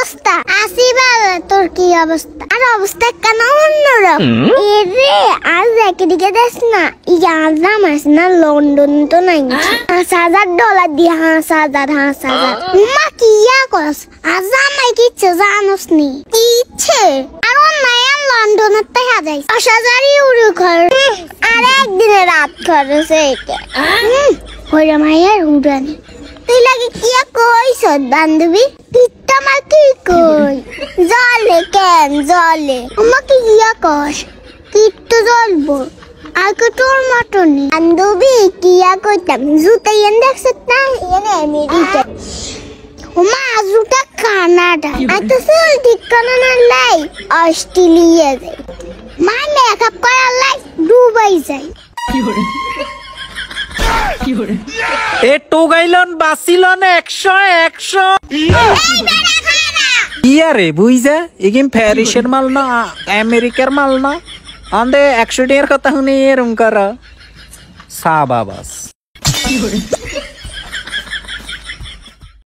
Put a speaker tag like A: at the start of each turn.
A: অবস্থা আসি বাবা তোর কি অবস্থা আর অবস্থা কেন অন্যরকম এরে আজ একদিকে দেখ না ইয়াজাম আছে না লন্ডন তো নাই $5,000 দিয়ে 5,000 মা কিয়া কস আজ আমায় কিচ্ছে জানোস নি ইচ্ছে আর অন্যায় লন্ডনের টাকা যাই 10,000 ইউরো খরচ আর একদিনে রাত খরচ এইটা হইরা মায়ের উড়ানি তুই লাগে কিয়া কইছ বান্ধবী পিত্তা মা কি কই জলে কেন জলে আমাকে কিয়া কস কিট্টু জ্বলবো আগে তোর মতনই বান্ধবী কিয়া কইতাম জুতা এনে দেখছ না এনে আমেরিকা ওমা জুতা কানাডা এত চুল ঠিক কানাডা লাই অস্ট্রেলিয়া যাই মা মেকআপ করার লাই দুবাই যাই
B: এ টোগাইলন বাসিলন 100 ইয়ারে বুঝা এগিন প্যারিসের মাল না আমেরিকার মাল না আন্দে 100 টাকার কথা শুনে এরম করা সাবাবাস